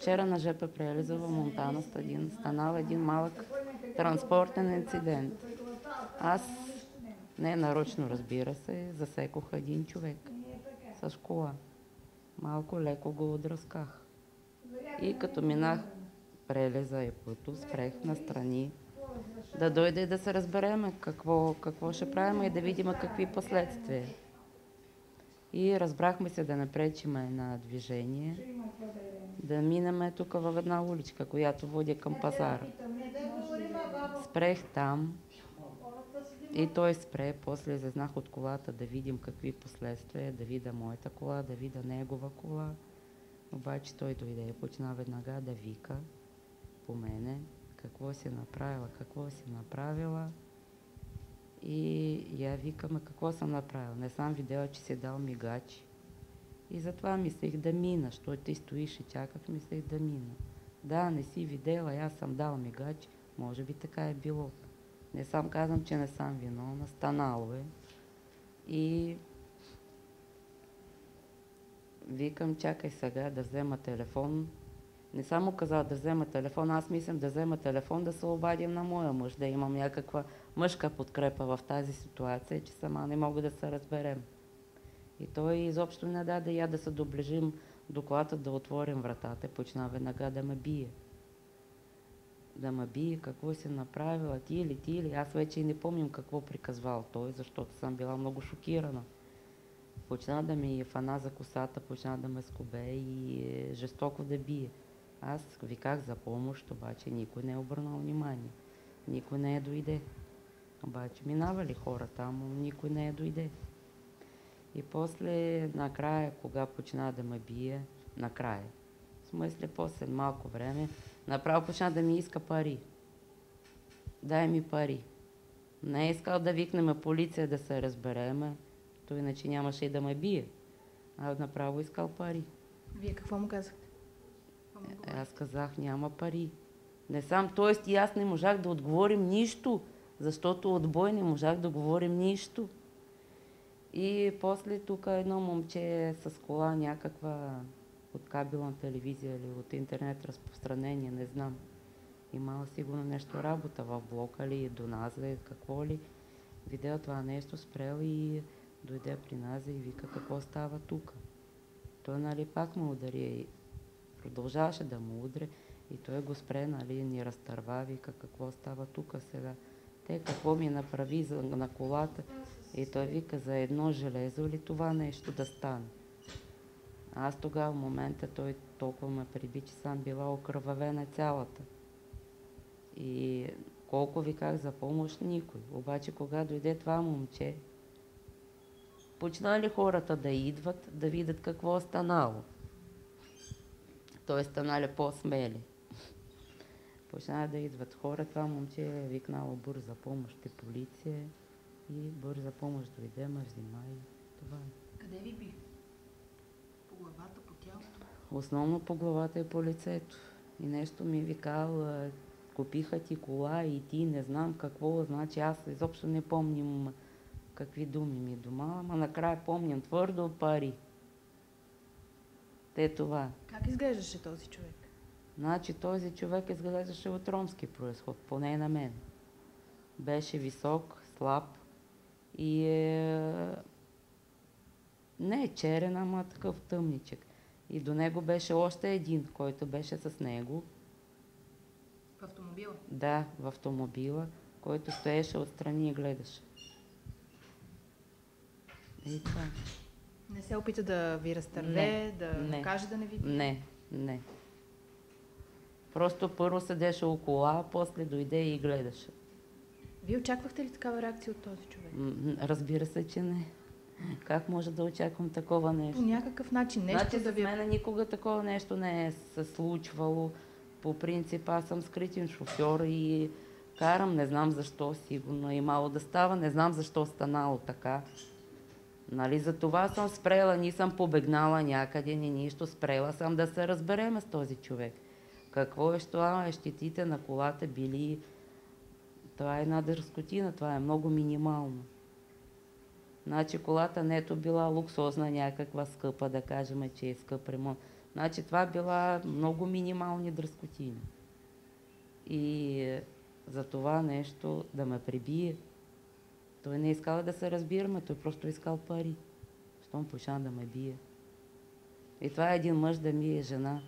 вчера на ЖП прелеза в Монтана станал един малък транспортен инцидент. Аз, не нарочно разбира се, засекох един човек с кола. Малко леко го отръсках. И като минах прелеза и пъто, спрех настрани, да дойде и да се разбереме какво ще правим и да видим какви последствия. И разбрахме се да не пречиме на движение, да минеме тук в една уличка, която води към пазара. Спрех там и той спре, после излезнах от колата да видим какви последствия, да видя моята кола, да видя негова кола. Обаче той дойде и почна веднага да вика по мене, какво си направила, какво си направила. И я викаме, какво съм направила. Не съм видела, че си дал мигачи. И затова мислех да мина, защото ти стоиш и чаках, мислех да мина. Да, не си видела, аз съм дал мигачи. Може би така е било. Не сам казвам, че не съм виновна, станало е. И викам, чакай сега да взема телефон. Не съм му казала да взема телефон, аз мислям да взема телефон, да се обадим на моя мъж, да имам някаква мъжка подкрепа в тази ситуация, че сама не мога да се разберем. И той изобщо не даде я да се доближим до колата, да отворим вратата, почна веднага да ме бие. Да ме бие, какво си направила, ти или. Аз вече и не помним какво приказвал той, защото съм била много шокирана. Почна да ми фана за косата, почна да ме скубе и жестоко да бие. Аз виках за помощ, обаче никой не е обърнал внимание. Никой не дойде. Обаче минавали хора там, никой не дойде. И после, накрая, кога почна да ме бие, накрая, в смисъл, после малко време, направо почна да ми иска пари. Дай ми пари. Не е искал да викнем полиция да се разбереме, то иначе нямаше и да ме бие. А направо искал пари. Вие какво му казахте? Аз казах, няма пари. Не сам, т.е. и аз не можах да отговорим нищо, защото от бой не можах да говорим нищо. И после тук едно момче с кола някаква от кабелна телевизия или от интернет разпространение, не знам. Имала сигурно нещо работа в блока ли, до нас ли, какво ли. Видел това нещо, спрел и дойде при нас и вика какво става тук. Той нали пак ме удари и продължаваше да му удре и той го спре, нали, ни разтърва, вика какво става тук сега. Те какво ми направи на колата и той вика за едно железо или това нещо да стане. Аз тогава в момента той толкова ме приби, че съм била окръвавена цялата. И колко виках за помощ, никой. Обаче кога дойде това момче, почнали хората да идват, да видят какво е станало. Той станали по-смели. Почнали да идват хора, това момче е викнало бърза помощ и полиция и бърза помощ дойде, ме взима и това е. Къде ви би? По главата, по тялото? Основно по главата и по лицето. И нещо ми викал, купиха ти кола и ти не знам какво, значи аз изобщо не помним какви думи ми дома, ама накрая помням твърдо пари. Те това. Как изглеждаше този човек? Значи този човек изглеждаше от ромски произход, поне на мен. Беше висок, слаб и не е черен, ама такъв тъмничък. И до него беше още един, който беше с него. В автомобила? Да, в автомобила, който стоеше отстрани и гледаше. И това. Не се опита да ви разтърве, да каже да не ви бие? Не. Просто първо седеше около, а после дойде и гледаше. Вие очаквахте ли такава реакция от този човек? Разбира се, че не. Как може да очаквам такова нещо? По някакъв начин нещо значи, да ви... с мене никога такова нещо не е се случвало. По принцип, аз съм скритен шофьор и карам, не знам защо, сигурно и мало да става, не знам защо станало така. Нали, за това съм спрела, не съм побегнала някъде, ни нищо, спрела съм да се разбереме с този човек. Какво е, що щетите на колата били, това е една дърскотина, това е много минимално. Значи колата не ето била луксозна, някаква скъпа, да кажем, че е скъп ремонт. Значи това била много минимални дръскотини. И за това нещо да ме прибие. Той не искал да се разбираме, той просто искал пари. Щом почна да ме бие. И това е един мъж да ми е жена.